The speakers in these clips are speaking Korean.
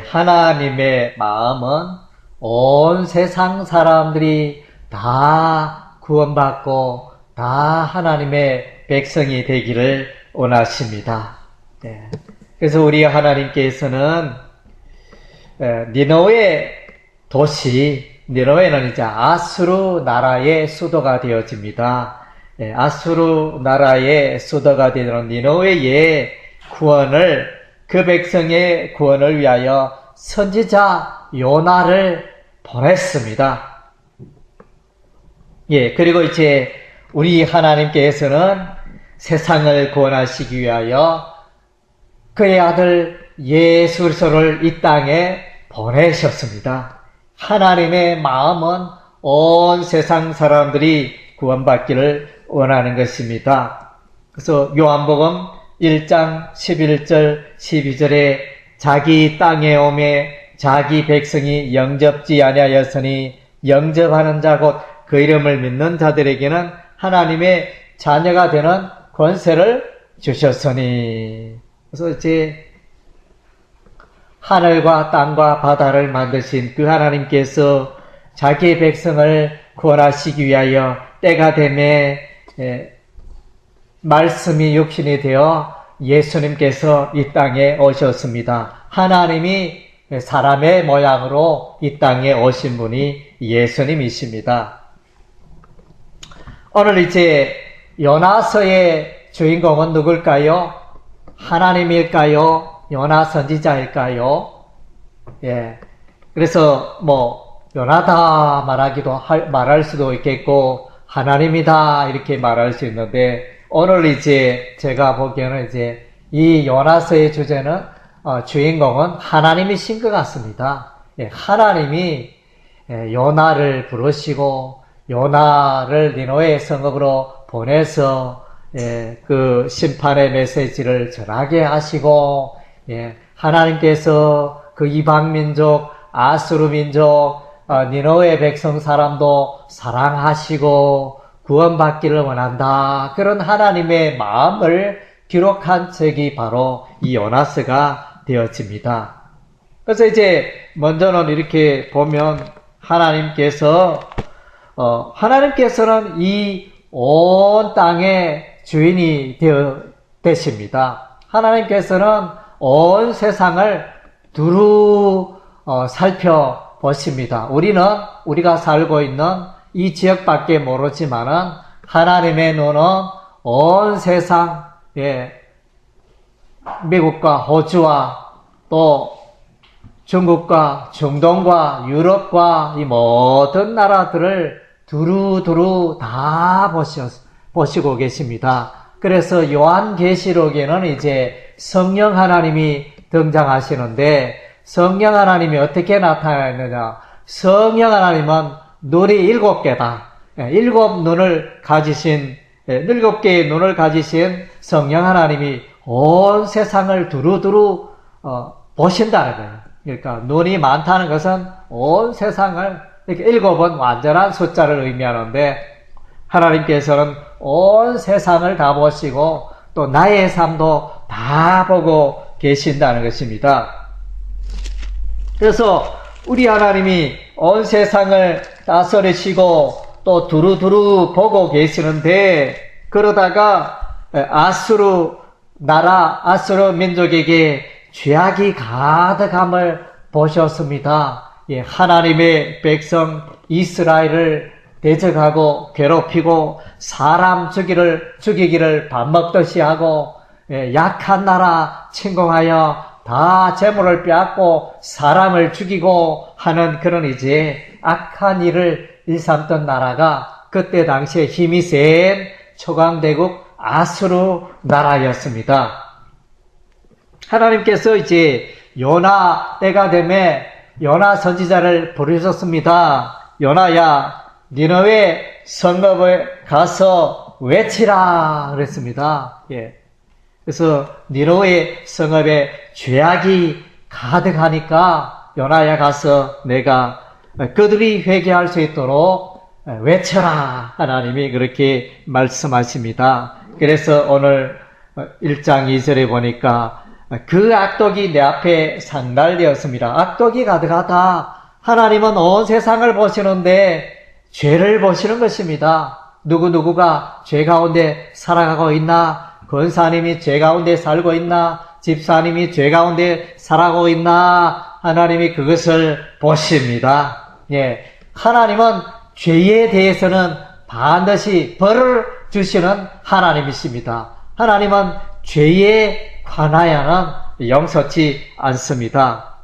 하나님의 마음은 온 세상 사람들이 다 구원받고 다 하나님의 백성이 되기를 원하십니다. 그래서 우리 하나님께서는 니느웨 도시, 니느웨는 이제 아수르 나라의 수도가 되어집니다. 아수르 나라의 수도가 되는 니느웨의 구원을, 그 백성의 구원을 위하여 선지자 요나를 보냈습니다. 그리고 이제 우리 하나님께서는 세상을 구원하시기 위하여 그의 아들 예수 그리스도를 이 땅에 보내셨습니다. 하나님의 마음은 온 세상 사람들이 구원받기를 원하는 것입니다. 그래서 요한복음 1장 11절 12절에 자기 땅에 오매 자기 백성이 영접지 아니하였으니 영접하는 자 곧 그 이름을 믿는 자들에게는 하나님의 자녀가 되는 권세를 주셨으니. 그래서 이제 하늘과 땅과 바다를 만드신 그 하나님께서 자기의 백성을 구원하시기 위하여 때가 되매 말씀이 육신이 되어 예수님께서 이 땅에 오셨습니다. 하나님이 사람의 모양으로 이 땅에 오신 분이 예수님이십니다. 오늘 이제 요나서의 주인공은 누굴까요? 하나님일까요? 요나 선지자일까요? 그래서 요나다 말할 수도 있겠고 하나님이다 이렇게 말할 수 있는데, 오늘 이제 제가 보기에는 이제 이 요나서의 주제는 주인공은 하나님이신 것 같습니다. 하나님이 요나를 부르시고 요나를 니느웨 성읍으로 보내서 그 심판의 메시지를 전하게 하시고, 하나님께서 그 이방 민족 아수르 민족 니느웨 백성 사람도 사랑하시고 구원받기를 원한다, 그런 하나님의 마음을 기록한 책이 바로 이 요나서가 되어집니다. 그래서 이제 먼저는 이렇게 보면 하나님께서는 이 온 땅의 주인이 되십니다. 하나님께서는 온 세상을 두루 살펴보십니다. 우리가 살고 있는 이 지역밖에 모르지만은 하나님의 눈은 온 세상, 미국과 호주와 또 중국과 중동과 유럽과 이 모든 나라들을 두루두루 다 보시고 계십니다. 그래서 요한계시록에는 이제 성령 하나님이 등장하시는데, 성령 하나님이 어떻게 나타나느냐? 성령 하나님은 눈이 7개다. 7개의 눈을 가지신 성령 하나님이 온 세상을 두루두루 보신다는 거예요. 그러니까 눈이 많다는 것은 온 세상을, 이렇게 7은 완전한 숫자를 의미하는데, 하나님께서는 온 세상을 다 보시고 또 나의 삶도 다 보고 계신다는 것입니다. 그래서 우리 하나님이 온 세상을 다스리시고 또 두루두루 보고 계시는데, 그러다가 아수르 민족에게 죄악이 가득함을 보셨습니다. 하나님의 백성 이스라엘을 대적하고 괴롭히고 사람 죽이기를 밥 먹듯이 하고, 약한 나라 침공하여 다 재물을 빼앗고 사람을 죽이고 하는 그런 이제 악한 일을 일삼던 나라가 그때 당시에 힘이 센 초강대국 아수르 나라였습니다. 하나님께서 이제 요나 때가 되매 요나 선지자를 부르셨습니다. 요나야, 니느웨 성읍에 가서 외치라 그랬습니다. 그래서 니느웨 성읍에 죄악이 가득하니까 요나야 가서 내가 그들이 회개할 수 있도록 외쳐라, 하나님이 그렇게 말씀하십니다. 그래서 오늘 1장 2절에 보니까 그 악독이 내 앞에 상달되었습니다. 악독이 가득하다. 하나님은 온 세상을 보시는데 죄를 보시는 것입니다. 누구누구가 죄 가운데 살아가고 있나? 권사님이 죄 가운데 살고 있나? 집사님이 죄 가운데 살아가고 있나? 하나님이 그것을 보십니다. 예. 하나님은 죄에 대해서는 반드시 벌을 주시는 하나님이십니다. 하나님은 죄에 관하여는 용서치 않습니다.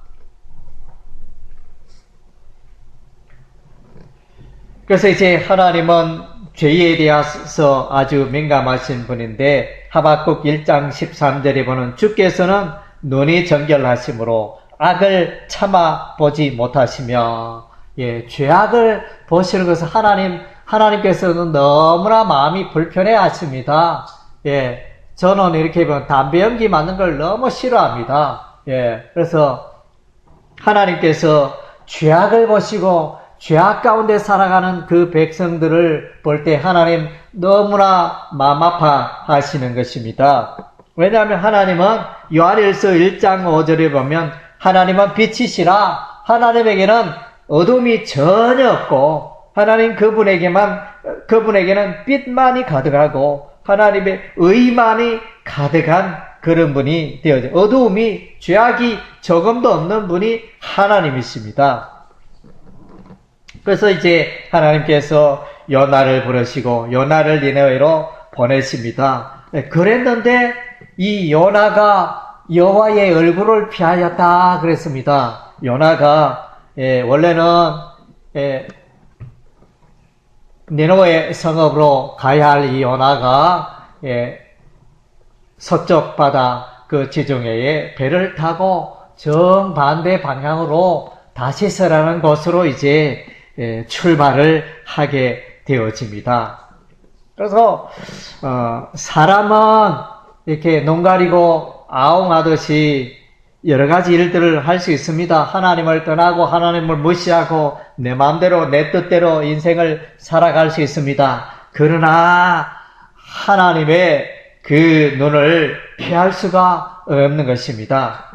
그래서 이제 하나님은 죄에 대해서 아주 민감하신 분인데 하박국 1장 13절에 보는 주께서는 눈이 정결하심으로 악을 참아 보지 못하시며, 예, 죄악을 보시는 것은 하나님께서는 너무나 마음이 불편해 하십니다. 예, 저는 이렇게 보면 담배 연기 맞는 걸 너무 싫어합니다. 예, 그래서 하나님께서 죄악을 보시고 죄악 가운데 살아가는 그 백성들을 볼 때 하나님 너무나 마음 아파하시는 것입니다. 왜냐하면 하나님은 요한일서 1장 5절에 보면 하나님은 빛이시라. 하나님에게는 어둠이 전혀 없고 하나님 그분에게는 빛만이 가득하고 하나님의 의만이 가득한 그런 분이 되어져. 어두움이 죄악이 조금도 없는 분이 하나님이십니다. 그래서 이제 하나님께서 요나를 부르시고 요나를 니느웨로 보내십니다. 그랬는데 이 요나가 여호와의 얼굴을 피하였다 그랬습니다. 요나가 원래는 니느웨 성읍으로 가야 할 이 요나가 서쪽 바다 그 지중해에 배를 타고 정반대 방향으로 다시스라는 곳으로 이제 출발을 하게 되어집니다. 그래서 사람은 이렇게 눈 가리고 아웅하듯이 여러 가지 일들을 할 수 있습니다. 하나님을 떠나고 하나님을 무시하고 내 마음대로 내 뜻대로 인생을 살아갈 수 있습니다. 그러나 하나님의 그 눈을 피할 수가 없는 것입니다.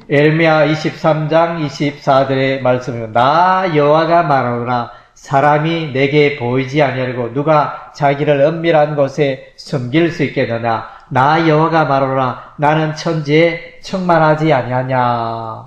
에레미야 23장 24절의 말씀은 나 여호와가 말하노라 사람이 내게 보이지 아니하고 누가 자기를 은밀한 곳에 숨길 수 있겠느냐. 나 여호와가 말하노라 나는 천지에 충만하지 아니하냐.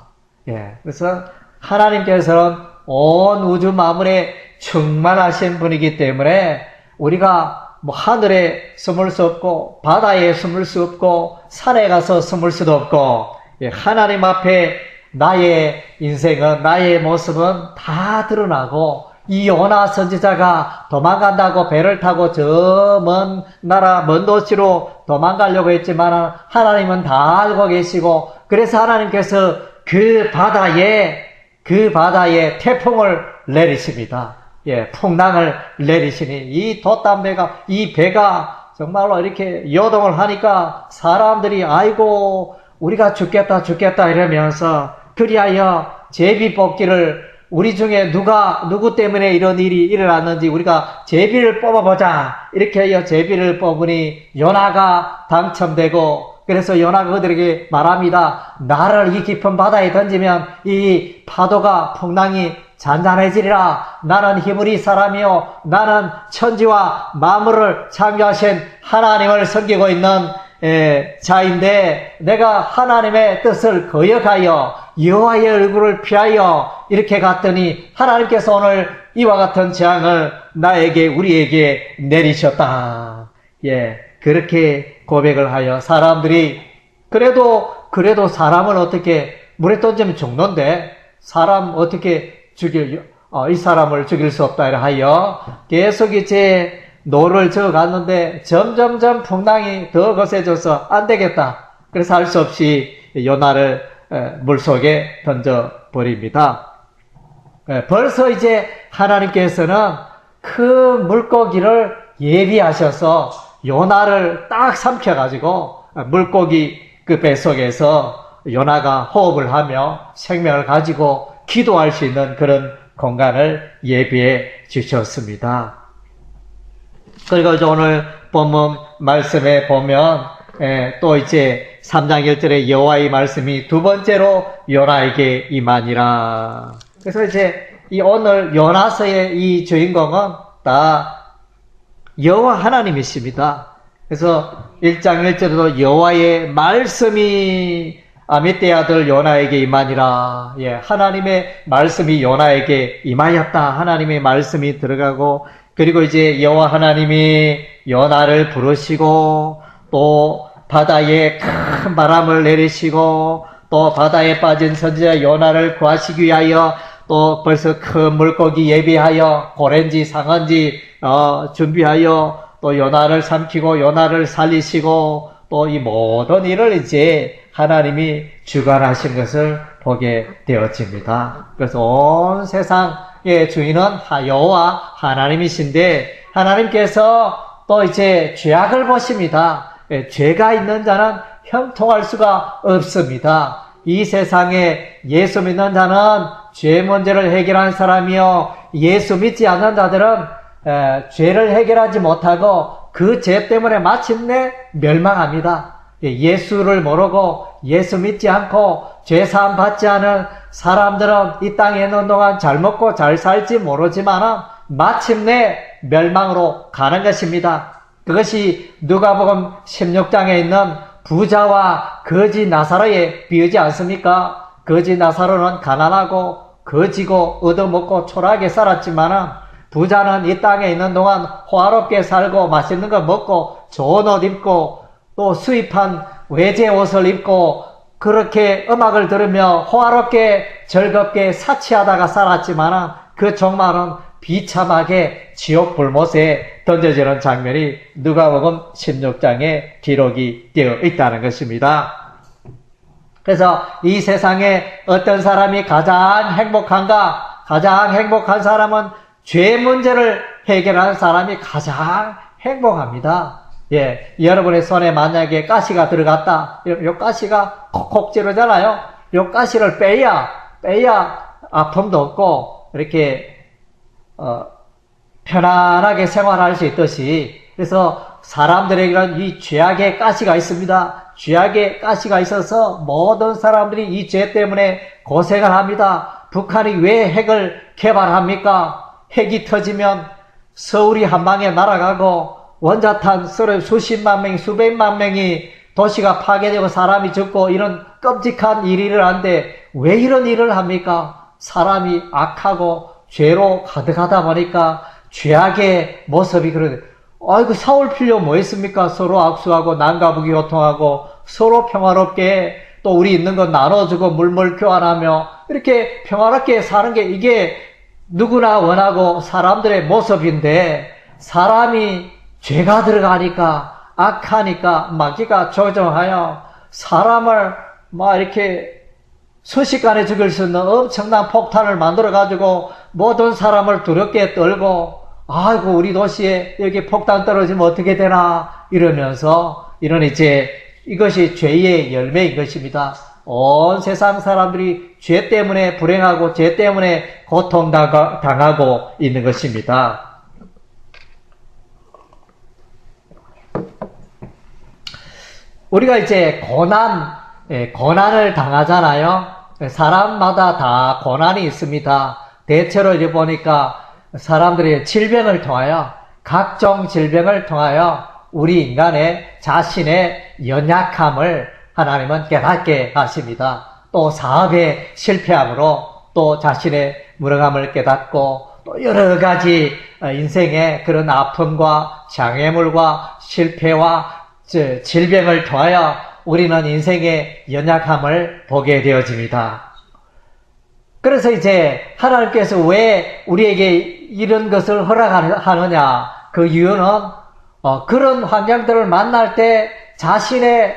예, 그래서 하나님께서는 온 우주 만물에 충만하신 분이기 때문에 우리가 하늘에 숨을 수 없고 바다에 숨을 수 없고 산에 가서 숨을 수도 없고 하나님 앞에 나의 인생은 나의 모습은 다 드러나고 이 요나 선지자가 도망간다고 배를 타고 저 먼 나라 먼 도시로 도망가려고 했지만 하나님은 다 알고 계시고 그래서 하나님께서 그 바다에 태풍을 내리십니다. 예, 풍랑을 내리시니 이 돛담배가 이 배가 정말로 이렇게 요동을 하니까 사람들이 아이고 우리가 죽겠다 이러면서 그리하여 제비 뽑기를 우리 중에 누구 때문에 이런 일이 일어났는지 우리가 제비를 뽑아보자 이렇게 하여 제비를 뽑으니 요나가 당첨되고 그래서 요나가 그들에게 말합니다. 나를 이 깊은 바다에 던지면 이 파도가 풍랑이 잔잔해지리라. 나는 히브리 사람이요 나는 천지와 만물을 창조하신 하나님을 섬기고 있는 자인데 내가 하나님의 뜻을 거역하여 여호와의 얼굴을 피하여 이렇게 갔더니 하나님께서 오늘 이와 같은 재앙을 우리에게 내리셨다. 예, 그렇게 고백을 하여 사람들이 그래도 사람을 어떻게 물에 던지면 죽는데 사람 어떻게 이 사람을 죽일 수 없다 하여 계속 이제 노를 저어갔는데 점점점 풍랑이 더 거세져서 안 되겠다. 그래서 할 수 없이 요나를 물속에 던져버립니다. 벌써 이제 하나님께서는 큰 물고기를 예비하셔서 요나를 딱 삼켜가지고 물고기 그 뱃속에서 요나가 호흡을 하며 생명을 가지고 기도할 수 있는 그런 공간을 예비해 주셨습니다. 그리고 오늘 본문 말씀에 보면 또 이제 3장 1절에 여호와의 말씀이 두 번째로 요나에게 임하니라. 그래서 이제 이 오늘 요나서의 이 주인공은 다 여호와 하나님이십니다. 그래서 1장 1절에도 여호와의 말씀이 아미떼 아들 요나에게 임하니라. 하나님의 말씀이 요나에게 임하였다. 하나님의 말씀이 들어가고, 그리고 이제 여호와 하나님이 요나를 부르시고, 또 바다에 큰 바람을 내리시고, 또 바다에 빠진 선지자 요나를 구하시기 위하여 또 벌써 큰 물고기 예비하여 고랭지 상한지 준비하여 또 요나를 삼키고 요나를 살리시고, 또 이 모든 일을 이제 하나님이 주관하신 것을 보게 되어집니다. 그래서 온 세상의 주인은 여호와 하나님이신데, 하나님께서 또 이제 죄악을 보십니다. 죄가 있는 자는 형통할 수가 없습니다. 이 세상에 예수 믿는 자는 죄 문제를 해결한 사람이요, 예수 믿지 않는 자들은 죄를 해결하지 못하고 그 죄 때문에 마침내 멸망합니다. 예수를 모르고 예수 믿지 않고 죄사함 받지 않은 사람들은 이 땅에 있는 동안 잘 먹고 잘 살지 모르지만 마침내 멸망으로 가는 것입니다. 그것이 누가복음 16장에 있는 부자와 거지 나사로에 비유지 않습니까? 거지 나사로는 가난하고 거지고 얻어먹고 초라하게 살았지만 부자는 이 땅에 있는 동안 호화롭게 살고 맛있는 거 먹고 좋은 옷 입고 또 수입한 외제 옷을 입고 그렇게 음악을 들으며 호화롭게 즐겁게 사치하다가 살았지만 그 종말은 비참하게 지옥 불못에 던져지는 장면이 누가복음 16장에 기록이 되어 있다는 것입니다. 그래서 이 세상에 어떤 사람이 가장 행복한가? 가장 행복한 사람은 죄 문제를 해결하는 사람이 가장 행복합니다. 여러분의 손에 만약에 가시가 들어갔다. 요 가시가 콕콕 찌르잖아요. 요 가시를 빼야 아픔도 없고 이렇게 편안하게 생활할 수 있듯이, 그래서 사람들에게는 이 죄악의 가시가 있습니다. 죄악의 가시가 있어서 모든 사람들이 이 죄 때문에 고생을 합니다. 북한이 왜 핵을 개발합니까? 핵이 터지면 서울이 한 방에 날아가고 원자탄 수십만 명, 수백만 명이 도시가 파괴되고 사람이 죽고 이런 끔찍한 일이 일어나는데 왜 이런 일을 합니까? 사람이 악하고 죄로 가득하다 보니까 죄악의 모습이 그러네. 아이고, 싸울 필요 뭐 있습니까? 서로 악수하고 남가북이 교통하고 서로 평화롭게 또 우리 있는 거 나눠주고 물물 교환하며 이렇게 평화롭게 사는 게 이게 누구나 원하고 사람들의 모습인데, 사람이 죄가 들어가니까 악하니까 마귀가 조종하여 사람을 막 이렇게 순식간에 죽일 수 있는 엄청난 폭탄을 만들어가지고 모든 사람을 두렵게 떨고, 아이고 우리 도시에 여기 폭탄 떨어지면 어떻게 되나 이러면서, 이런 이제 이것이 죄의 열매인 것입니다. 온 세상 사람들이 죄 때문에 불행하고 죄 때문에 고통당하고 있는 것입니다. 우리가 이제 고난을 당하잖아요. 사람마다 다 고난이 있습니다. 대체로 이제 보니까 사람들이 질병을 통하여, 각종 질병을 통하여 우리 인간의 자신의 연약함을 하나님은 깨닫게 하십니다. 또 사업에 실패함으로 또 자신의 무능함을 깨닫고, 또 여러 가지 인생의 그런 아픔과 장애물과 실패와 질병을 통하여 우리는 인생의 연약함을 보게 되어집니다. 그래서 이제 하나님께서 왜 우리에게 이런 것을 허락하느냐, 그 이유는 그런 환경들을 만날 때 자신의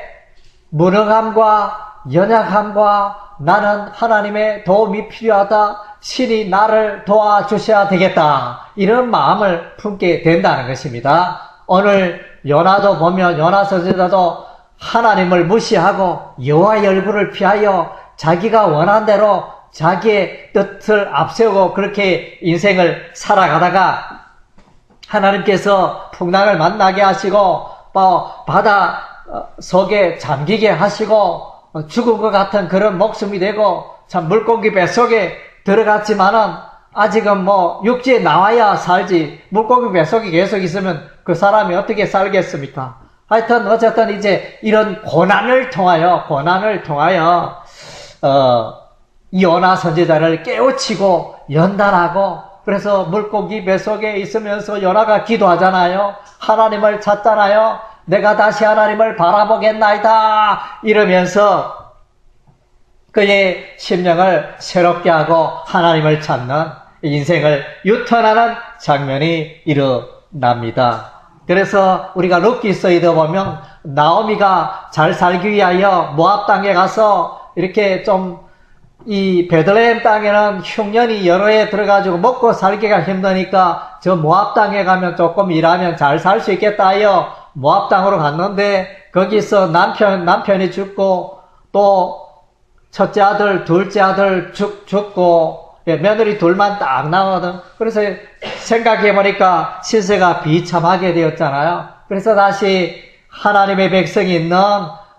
무능함과 연약함과 나는 하나님의 도움이 필요하다, 신이 나를 도와주셔야 되겠다, 이런 마음을 품게 된다는 것입니다. 오늘 요나도 보면 요나 선지자도 하나님을 무시하고 여호와의 얼굴을 피하여 자기가 원한 대로 자기의 뜻을 앞세우고 그렇게 인생을 살아가다가 하나님께서 풍랑을 만나게 하시고 또 바다 속에 잠기게 하시고 죽은 것 같은 그런 목숨이 되고 참 물고기 뱃속에 들어갔지만은 아직은 뭐 육지에 나와야 살지 물고기 뱃속에 계속 있으면 그 사람이 어떻게 살겠습니까? 하여튼 어쨌든 이제 이런 고난을 통하여 요나 선지자를 깨우치고 연단하고 그래서 물고기 뱃속에 있으면서 요나가 기도하잖아요. 하나님을 찾잖아요. 내가 다시 하나님을 바라보겠나이다 이러면서 그의 심령을 새롭게 하고 하나님을 찾는 인생을 유턴하는 장면이 일어납니다. 그래서 우리가 룻기서에도 보면 나오미가 잘 살기 위하여 모압 땅에 가서 이렇게 좀 이 베들레헴 땅에는 흉년이 여러 해 들어가지고 먹고 살기가 힘드니까 저 모압 땅에 가면 조금 일하면 잘 살 수 있겠다 하여 모압 땅으로 갔는데 거기서 남편이 죽고 또 첫째 아들, 둘째 아들 죽고 며느리 둘만 딱 나오거든. 그래서 생각해보니까 신세가 비참하게 되었잖아요. 그래서 다시 하나님의 백성이 있는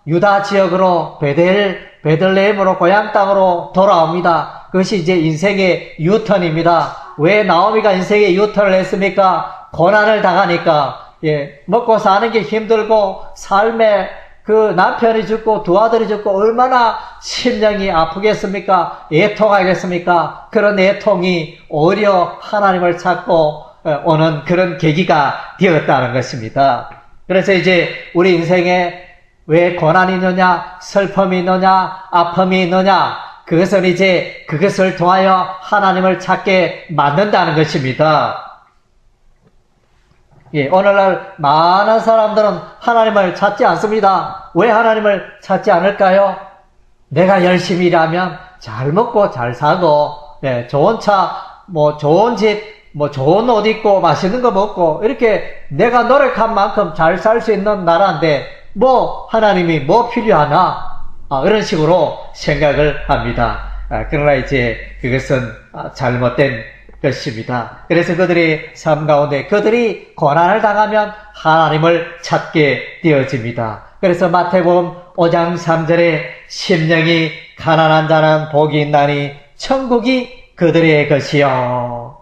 유다 지역으로 베들레헴으로 고향 땅으로 돌아옵니다. 그것이 이제 인생의 유턴입니다. 왜 나오미가 인생의 유턴을 했습니까? 고난을 당하니까. 먹고 사는 게 힘들고 삶에 그 남편이 죽고 두 아들이 죽고 얼마나 심령이 아프겠습니까? 애통하겠습니까? 그런 애통이 오히려 하나님을 찾고 오는 그런 계기가 되었다는 것입니다. 그래서 이제 우리 인생에 왜 고난이 있느냐, 슬픔이 있느냐, 아픔이 있느냐, 그것은 이제 그것을 통하여 하나님을 찾게 만든다는 것입니다. 오늘날 많은 사람들은 하나님을 찾지 않습니다. 왜 하나님을 찾지 않을까요? 내가 열심히 일하면 잘 먹고 잘 사고, 좋은 차, 좋은 집, 좋은 옷 입고 맛있는 거 먹고 이렇게 내가 노력한 만큼 잘 살 수 있는 나라인데 하나님이 필요하나? 이런 식으로 생각을 합니다. 그러나 이제 그것은 잘못된 것입니다. 그래서 그들의 삶 가운데 그들이 고난을 당하면 하나님을 찾게 되어집니다. 그래서 마태복음 5장 3절에 심령이 가난한 자는 복이 있나니 천국이 그들의 것이요.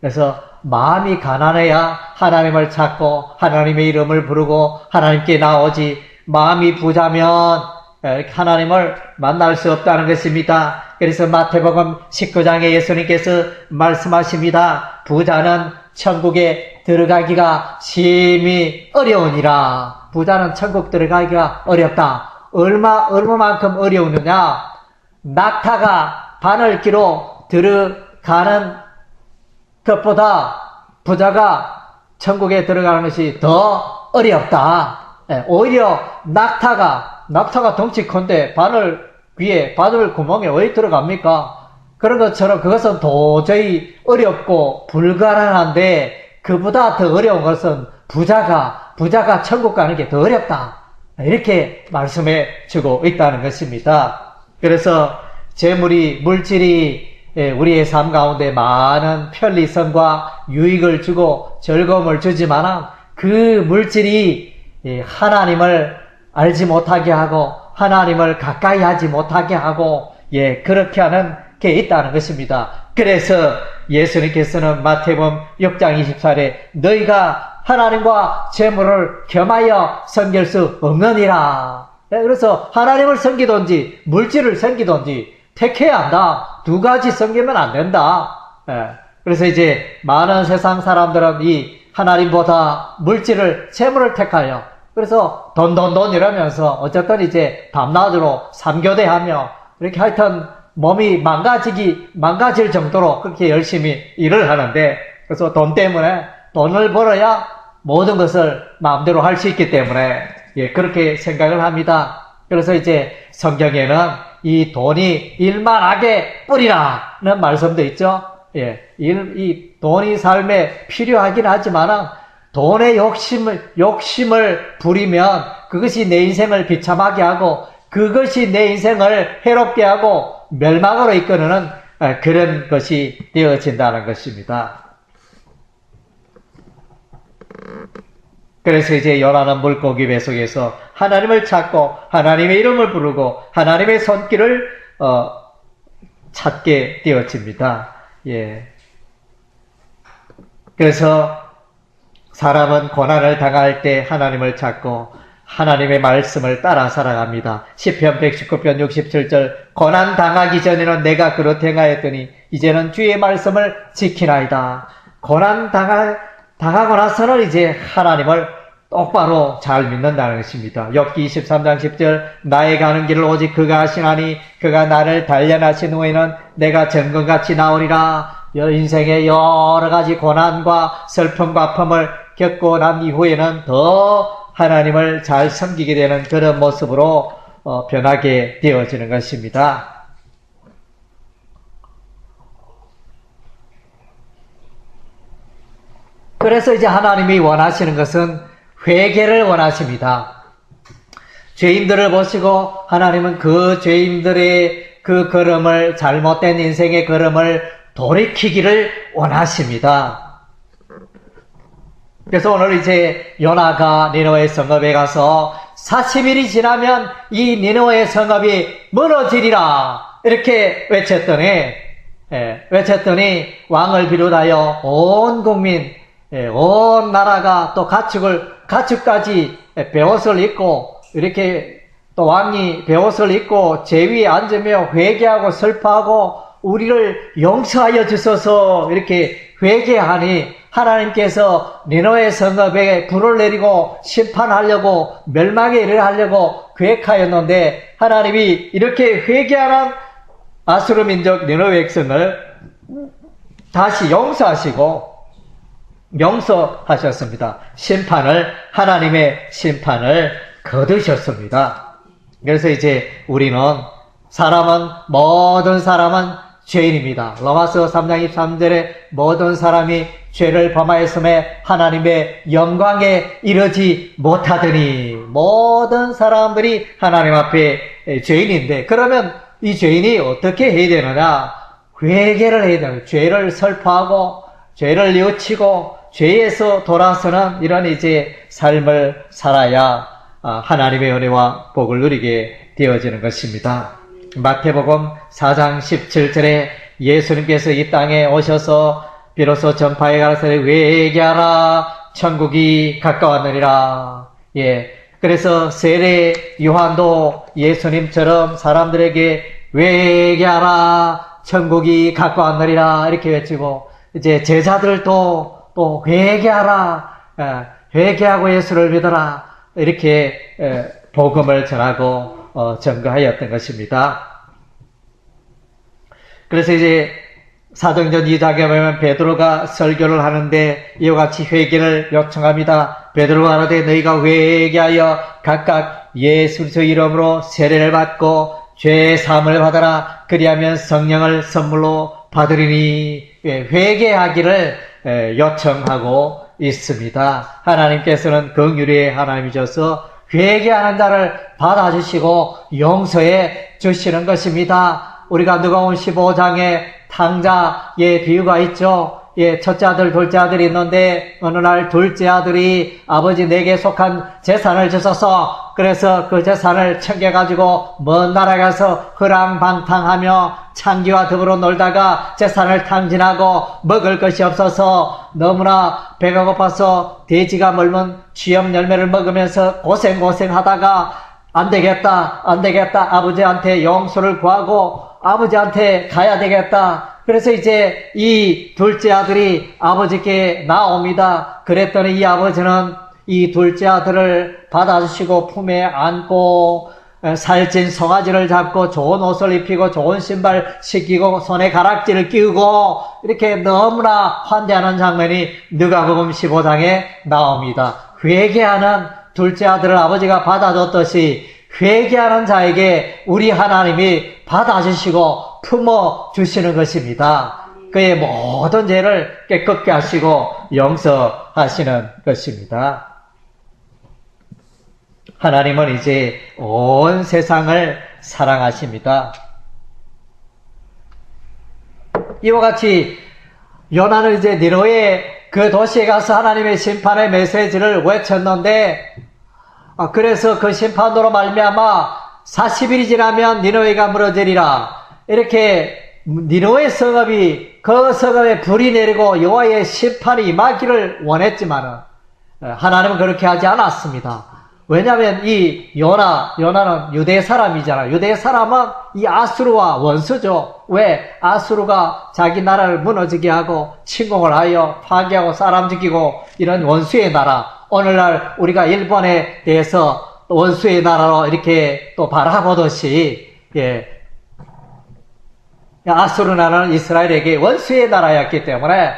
그래서 마음이 가난해야 하나님을 찾고 하나님의 이름을 부르고 하나님께 나오지 마음이 부자면 하나님을 만날 수 없다는 것입니다. 그래서 마태복음 19장에 예수님께서 말씀하십니다. 부자는 천국에 들어가기가 심히 어려우니라. 부자는 천국 들어가기가 어렵다. 얼마만큼 어려우느냐? 낙타가 바늘기로 들어가는 것보다 부자가 천국에 들어가는 것이 더 어렵다. 오히려 낙타가 덩치 큰데 바늘 구멍에 왜 들어갑니까? 그런 것처럼 그것은 도저히 어렵고 불가능한데 그보다 더 어려운 것은 부자가 천국 가는 게 더 어렵다. 이렇게 말씀해 주고 있다는 것입니다. 그래서 물질이 우리의 삶 가운데 많은 편리성과 유익을 주고 즐거움을 주지만 그 물질이 하나님을 알지 못하게 하고 하나님을 가까이 하지 못하게 하고 그렇게 하는 게 있다는 것입니다. 그래서 예수님께서는 마태복음 6장 24절에 너희가 하나님과 재물을 겸하여 섬길 수 없느니라. 그래서 하나님을 섬기든지 물질을 섬기든지 택해야 한다. 두 가지 섬기면 안 된다. 그래서 이제 많은 세상 사람들은 이 하나님보다 물질을, 재물을 택하여 그래서 돈 이러면서 어쨌든 이제 밤낮으로 3교대 하며 이렇게 하여튼 몸이 망가질 정도로 그렇게 열심히 일을 하는데 그래서 돈 때문에 돈을 벌어야 모든 것을 마음대로 할 수 있기 때문에 그렇게 생각을 합니다. 그래서 이제 성경에는 이 돈이 일만하게 뿌리라는 말씀도 있죠. 이 돈이 삶에 필요하긴 하지만 돈의 욕심을 부리면 그것이 내 인생을 비참하게 하고 그것이 내 인생을 해롭게 하고 멸망으로 이끄는 그런 것이 되어진다는 것입니다. 그래서 이제 요나는 물고기 뱃속에서 하나님을 찾고 하나님의 이름을 부르고 하나님의 손길을 찾게 되어집니다. 예. 그래서 사람은 고난을 당할 때 하나님을 찾고 하나님의 말씀을 따라 살아갑니다. 시편 119편 67절 고난 당하기 전에는 내가 그렇 행하였더니 이제는 주의 말씀을 지키나이다. 고난 당하고 나서는 이제 하나님을 똑바로 잘 믿는다는 것입니다. 욥기 23장 10절 나의 가는 길을 오직 그가 하시나니 그가 나를 단련하신 후에는 내가 정금같이 나오리라. 인생의 여러 가지 고난과 슬픔과 아픔을 겪고 난 이후에는 더 하나님을 잘 섬기게 되는 그런 모습으로 변하게 되어지는 것입니다. 그래서 이제 하나님이 원하시는 것은 회개를 원하십니다. 죄인들을 보시고 하나님은 그 죄인들의 그 걸음을, 잘못된 인생의 걸음을 돌이키기를 원하십니다. 그래서 오늘 이제 요나가 니느웨 성읍에 가서 40일이 지나면 이 니느웨 성읍이 무너지리라 이렇게 외쳤더니 왕을 비롯하여 온 국민, 온 나라가 또 가축까지 베옷을 입고 이렇게 또 왕이 베옷을 입고 제위에 앉으며 회개하고 슬퍼하고 우리를 용서하여 주소서 이렇게 회개하니 하나님께서 니느웨 성읍에 불을 내리고 심판하려고 멸망에 이르하려고 계획하였는데 하나님이 이렇게 회개하는 아수르 민족 니느웨 백성을 다시 용서하셨습니다. 하나님의 심판을 거두셨습니다. 그래서 이제 우리는 모든 사람은 죄인입니다. 로마서 3장 23절에 모든 사람이 죄를 범하였음에 하나님의 영광에 이르지 못하더니 모든 사람들이 하나님 앞에 죄인인데 그러면 이 죄인이 어떻게 해야 되느냐? 회개를 해야 되는 죄를 설포하고 죄를 뉘우치고 죄에서 돌아서는 이런 이제 삶을 살아야 하나님의 은혜와 복을 누리게 되어지는 것입니다. 마태복음 4장 17절에 예수님께서 이 땅에 오셔서 비로소 전파에 가라사대 회개하라 천국이 가까웠느니라. 예. 그래서 세례 요한도 예수님처럼 사람들에게 회개하라 천국이 가까웠느니라 이렇게 외치고 이제 제자들도 또 회개하라 회개하고 예수를 믿어라 이렇게 복음을 전하고 증거하였던 것입니다. 그래서 이제 사도행전 2장에 보면 베드로가 설교를 하는데 이와 같이 회개를 요청합니다. 베드로가 하되 너희가 회개하여 각각 예수 그리스도의 이름으로 세례를 받고 죄 사함을 받아라. 그리하면 성령을 선물로 받으리니 회개하기를 요청하고 있습니다. 하나님께서는 긍휼의 하나님이셔서 회개하는 자를 받아주시고 용서해 주시는 것입니다. 우리가 누가복음 15장에 탕자의 비유가 있죠. 예, 첫째 아들, 둘째 아들이 있는데 어느 날 둘째 아들이 아버지 내게 속한 재산을 주소서. 그래서 그 재산을 챙겨가지고 먼 나라에 가서 허랑방탕하며 창기와 더불어 놀다가 재산을 탕진하고 먹을 것이 없어서 너무나 배가 고파서 돼지가 물면 쥐염 열매를 먹으면서 고생하다가 안 되겠다 아버지한테 용서를 구하고 아버지한테 가야 되겠다. 그래서 이제 이 둘째 아들이 아버지께 나옵니다. 그랬더니 이 아버지는 이 둘째 아들을 받아주시고 품에 안고 살찐 송아지를 잡고 좋은 옷을 입히고 좋은 신발 신기고 손에 가락지를 끼우고 이렇게 너무나 환대하는 장면이 누가복음 15장에 나옵니다. 회개하는 둘째 아들을 아버지가 받아줬듯이 회개하는 자에게 우리 하나님이 받아주시고 품어주시는 것입니다. 그의 모든 죄를 깨끗게 하시고 용서하시는 것입니다. 하나님은 이제 온 세상을 사랑하십니다. 이와 같이 요나는 이제 니느웨 그 도시에 가서 하나님의 심판의 메시지를 외쳤는데, 그래서 그 심판으로 말미암아 40일이 지나면 니느웨가 무너지리라. 이렇게 니느웨 성읍이 그 성읍에 불이 내리고 여호와의 심판이 임하기를 원했지만은 하나님은 그렇게 하지 않았습니다. 왜냐하면 이 요나는 유대 사람이잖아요. 유대 사람은 이 아수르와 원수죠. 왜? 아수르가 자기 나라를 무너지게 하고 침공을 하여 파괴하고 사람 죽이고 이런 원수의 나라. 오늘날 우리가 일본에 대해서 원수의 나라로 이렇게 또 바라보듯이, 아수르 나라는 이스라엘에게 원수의 나라였기 때문에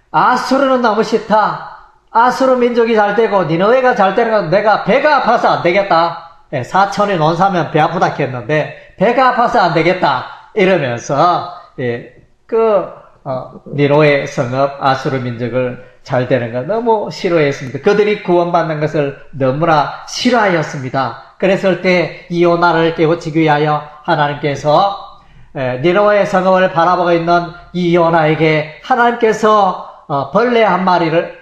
아수르는 너무 싫다. 아수르 민족이 잘 되고 니느웨가 잘 되는 건 내가 배가 아파서 안 되겠다. 사천이 논사면 배 아프다 했는데 배가 아파서 안 되겠다. 이러면서 니느웨 성읍 아수르 민족을 잘 되는 걸 너무 싫어했습니다. 그들이 구원받는 것을 너무나 싫어하였습니다. 그랬을 때 이 요나를 깨우치기 위하여 하나님께서 니느웨 성읍을 바라보고 있는 이 요나에게 하나님께서 벌레 한 마리를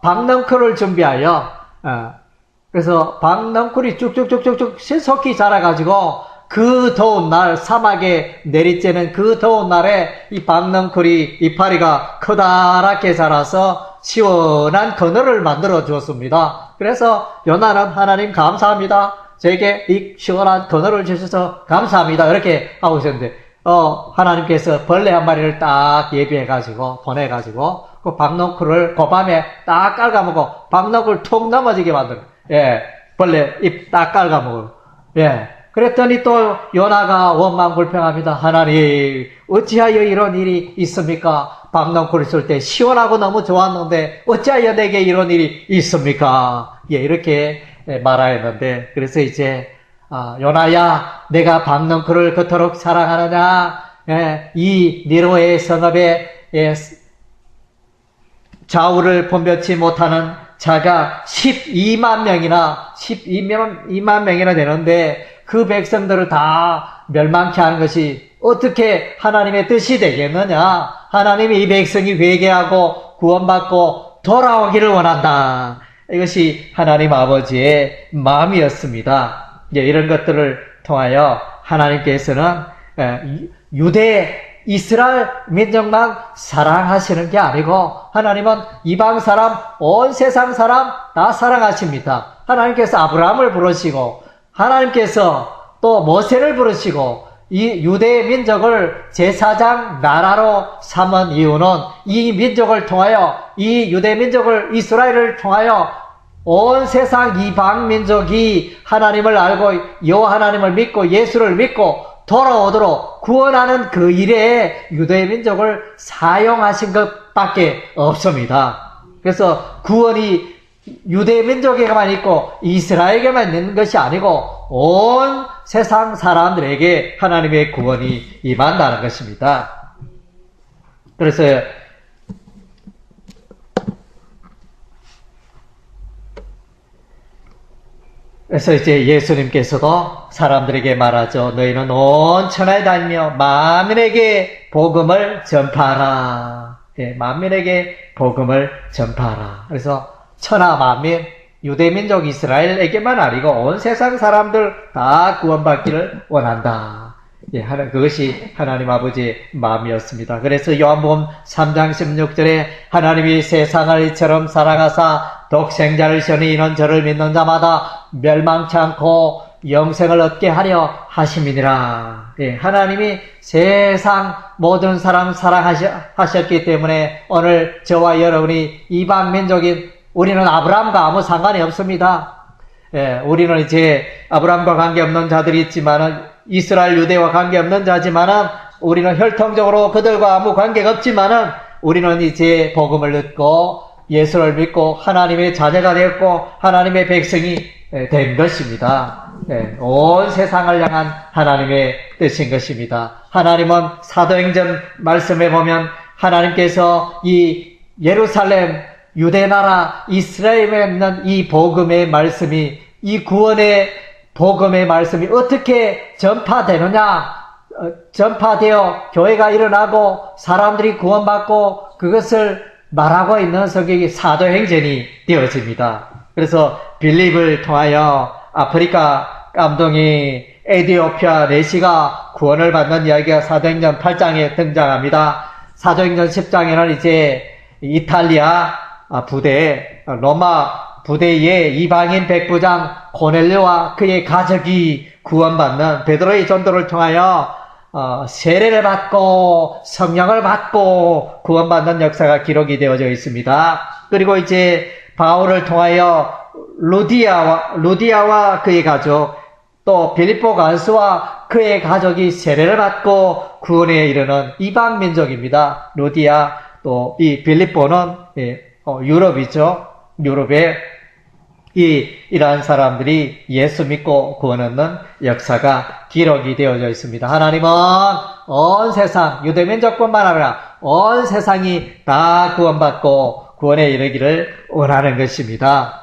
박넝쿨을 준비하여, 그래서 박넝쿨이 쭉쭉쭉쭉쭉 신속히 자라가지고 그 더운 날, 사막에 내리쬐는 그 더운 날에 이 박넝쿨이 이파리가 커다랗게 자라서 시원한 그늘을 만들어 주었습니다. 그래서 요나는 하나님 감사합니다. 저에게 이 시원한 그늘을 주셔서 감사합니다. 이렇게 하고 있었는데, 하나님께서 벌레 한 마리를 딱 예비해가지고, 보내가지고, 그 박넝쿨을 그 밤에 딱 깔아먹고, 박넝쿨 툭 넘어지게 만들어. 벌레 입 딱 깔아먹어. 그랬더니 또 요나가 원망불평합니다. 하나님, 어찌하여 이런 일이 있습니까? 박넝쿨 있을 때 시원하고 너무 좋았는데, 어찌하여 내게 이런 일이 있습니까? 이렇게 말하였는데, 그래서 이제, 요나야, 내가 박넝쿨을 그토록 사랑하느냐? 이 니느웨 성읍에 좌우를 분별치 못하는 자가 12만 명이나 되는데 그 백성들을 다 멸망케 하는 것이 어떻게 하나님의 뜻이 되겠느냐? 하나님이 이 백성이 회개하고 구원받고 돌아오기를 원한다. 이것이 하나님 아버지의 마음이었습니다. 이런 것들을 통하여 하나님께서는 이스라엘 민족만 사랑하시는 게 아니고 하나님은 이방 사람, 온 세상 사람 다 사랑하십니다. 하나님께서 아브라함을 부르시고 하나님께서 또 모세를 부르시고 이 유대 민족을 제사장 나라로 삼은 이유는 이 민족을 통하여, 이 유대 민족을, 이스라엘을 통하여 온 세상 이방 민족이 하나님을 알고 여호와 하나님을 믿고 예수를 믿고 돌아오도록 구원하는 그 일에 유대 민족을 사용하신 것밖에 없습니다. 그래서 구원이 유대 민족에게만 있고 이스라엘에게만 있는 것이 아니고 온 세상 사람들에게 하나님의 구원이 임한다는 것입니다. 그래서 이제 예수님께서도 사람들에게 말하죠. 너희는 온 천하에 다니며 만민에게 복음을 전파하라. 만민에게 복음을 전파하라. 그래서 천하 만민, 유대민족 이스라엘에게만 아니고 온 세상 사람들 다 구원받기를 원한다. 그것이 하나님 아버지의 마음이었습니다. 그래서 요한복음 3장 16절에 하나님이 세상을 이처럼 사랑하사 독생자를 주니 이는 저를 믿는 자마다 멸망치 않고 영생을 얻게 하려 하심이니라. 하나님이 세상 모든 사람 사랑하셨기 때문에 오늘 저와 여러분이 이방 민족인 우리는 아브라함과 아무 상관이 없습니다. 우리는 이제 아브라함과 관계없는 자들이 있지만은 이스라엘 유대와 관계없는 자지만은 우리는 혈통적으로 그들과 아무 관계가 없지만은 우리는 이제 복음을 듣고 예수를 믿고 하나님의 자녀가 되었고 하나님의 백성이 된 것입니다. 온 세상을 향한 하나님의 뜻인 것입니다. 하나님은 사도행전 말씀에 보면 하나님께서 이 예루살렘 유대나라 이스라엘에 있는 이 복음의 말씀이, 이 구원의 복음의 말씀이 어떻게 전파되느냐, 전파되어 교회가 일어나고 사람들이 구원받고 그것을 말하고 있는 성경이 사도행전이 되어집니다. 그래서 빌립을 통하여 아프리카 깜동이 에티오피아 내시가 구원을 받는 이야기가 사도행전 8장에 등장합니다. 사도행전 10장에는 이제 이탈리아 부대, 로마 부대의 이방인 백부장 고넬료와 그의 가족이 구원받는 베드로의 전도를 통하여 세례를 받고 성령을 받고 구원받는 역사가 기록이 되어져 있습니다. 그리고 이제 바울을 통하여 루디아와 그의 가족, 또 빌립보 간수와 그의 가족이 세례를 받고 구원에 이르는 이방 민족입니다. 루디아, 또 이 빌립보는 유럽이죠. 유럽에 이러한 사람들이 예수 믿고 구원 얻는 역사가 기록이 되어져 있습니다. 하나님은 온 세상, 유대민족뿐만 아니라 온 세상이 다 구원받고 구원에 이르기를 원하는 것입니다.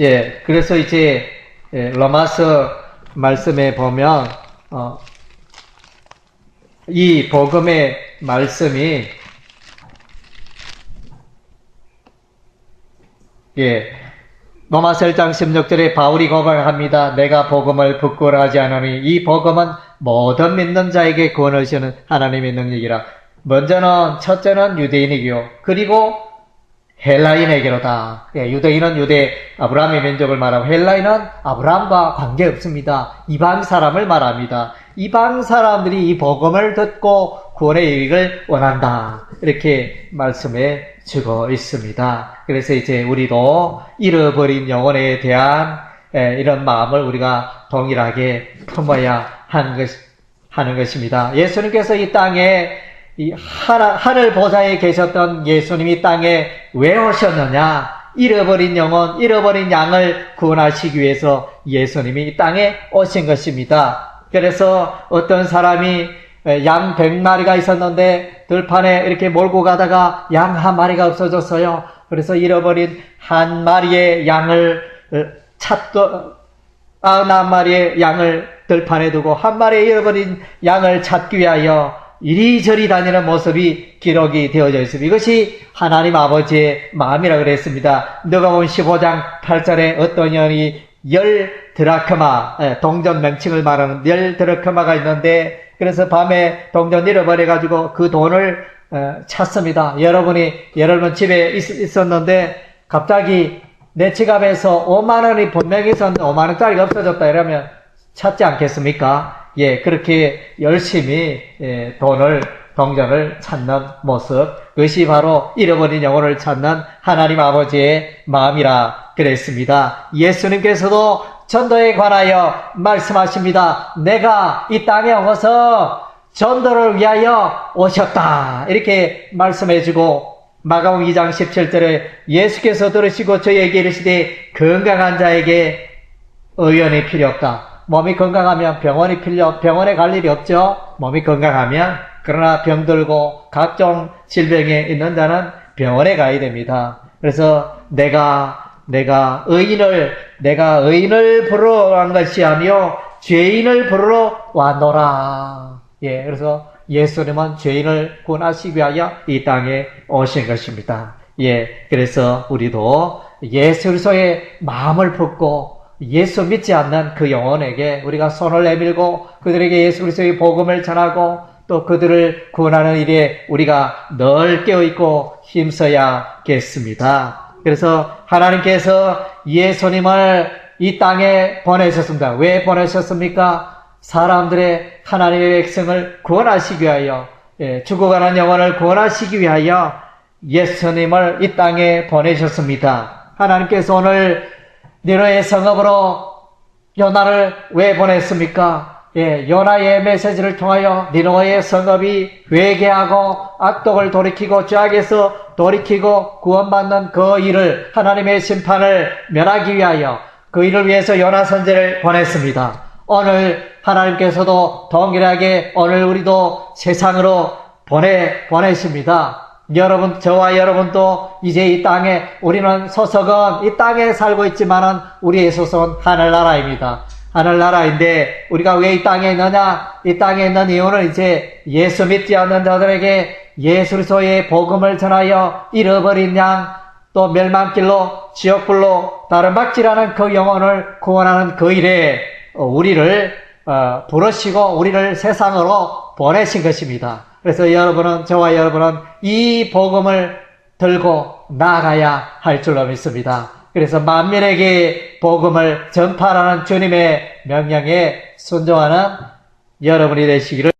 예, 그래서 이제 로마서 말씀에 보면 이 복음의 말씀이 로마서 1장 16절에 바울이 고백합니다. 내가 복음을 부끄러워하지 않으니 이 복음은 모든 믿는 자에게 구원을 주는 하나님의 능력이라. 첫째는 유대인이고요. 그리고 헬라인에게로다. 유대인은 아브라함의 민족을 말하고 헬라인은 아브라함과 관계없습니다. 이방 사람을 말합니다. 이방 사람들이 이 복음을 듣고 구원에 이르기를 원한다. 이렇게 말씀해 주고 있습니다. 그래서 이제 우리도 잃어버린 영혼에 대한 이런 마음을 우리가 동일하게 품어야 하는 것입니다. 예수님께서 이 땅에 이 하늘 보좌에 계셨던 예수님이 땅에 왜 오셨느냐? 잃어버린 영혼, 잃어버린 양을 구원하시기 위해서 예수님이 이 땅에 오신 것입니다. 그래서 어떤 사람이 양 100마리가 있었는데 들판에 이렇게 몰고 가다가 양 한 마리가 없어졌어요. 그래서 잃어버린 한 마리의 양을 91마리의 양을 들판에 두고 한 마리의 잃어버린 양을 찾기 위하여 이리저리 다니는 모습이 기록이 되어져 있습니다. 이것이 하나님 아버지의 마음이라고 그랬습니다. 누가복음 15장 8절에 어떤 년이 10드라크마, 동전 명칭을 말하는 10드라크마가 있는데, 그래서 밤에 동전 잃어버려가지고 그 돈을 찾습니다. 여러분 집에 있었는데 갑자기 내 지갑에서 5만원이 분명히 있었는데 5만원짜리가 없어졌다 이러면 찾지 않겠습니까? 예, 그렇게 열심히 동전을 찾는 모습, 그것이 바로 잃어버린 영혼을 찾는 하나님 아버지의 마음이라 그랬습니다. 예수님께서도 전도에 관하여 말씀하십니다. 내가 이 땅에 오셔서 전도를 위하여 오셨다. 이렇게 말씀해주고 마가복음 2장 17절에 예수께서 들으시고 저희에게 이르시되 건강한 자에게 의원이 필요 없다. 몸이 건강하면 병원에 갈 일이 없죠. 몸이 건강하면. 그러나 병들고 각종 질병에 있는 자는 병원에 가야 됩니다. 그래서 내가 의인을 부르러 온 것이 아니요 죄인을 부르러 왔노라. 예, 그래서 예수님은 죄인을 구원하시기 위하여 이 땅에 오신 것입니다. 예, 그래서 우리도 예수 그리스도의 마음을 품고 예수 믿지 않는 그 영혼에게 우리가 손을 내밀고 그들에게 예수 그리스도의 복음을 전하고 또 그들을 구원하는 일에 우리가 늘 깨어있고 힘써야겠습니다. 그래서 하나님께서 예수님을 이 땅에 보내셨습니다. 왜 보내셨습니까? 사람들의 하나님의 백성을 구원하시기 위하여, 죽어가는 영혼을 구원하시기 위하여 예수님을 이 땅에 보내셨습니다. 하나님께서 오늘 니느웨 성읍으로 요나를 왜 보냈습니까? 요나의 메시지를 통하여 니느웨의 성읍이 회개하고 악독을 돌이키고 죄악에서 돌이키고 구원받는 그 일을, 하나님의 심판을 면하기 위하여 그 일을 위해서 요나 선지자를 보냈습니다. 오늘 하나님께서도 동일하게 오늘 우리도 세상으로 보내십니다. 여러분, 저와 여러분도 이제 이 땅에, 우리는 소속은 이 땅에 살고 있지만은 우리의 소속은 하늘나라입니다. 하늘나라인데 우리가 왜 이 땅에 있느냐? 이 땅에 있는 이유는 이제 예수 믿지 않는 자들에게 예수리소의 복음을 전하여 잃어버린 양, 또 멸망길로 지옥불로 다름박질하는 그 영혼을 구원하는 그 일에 우리를 부르시고 우리를 세상으로 보내신 것입니다. 그래서 저와 여러분은 이 복음을 들고 나아가야 할 줄로 믿습니다. 그래서 만민에게 복음을 전파하라는 주님의 명령에 순종하는 여러분이 되시기를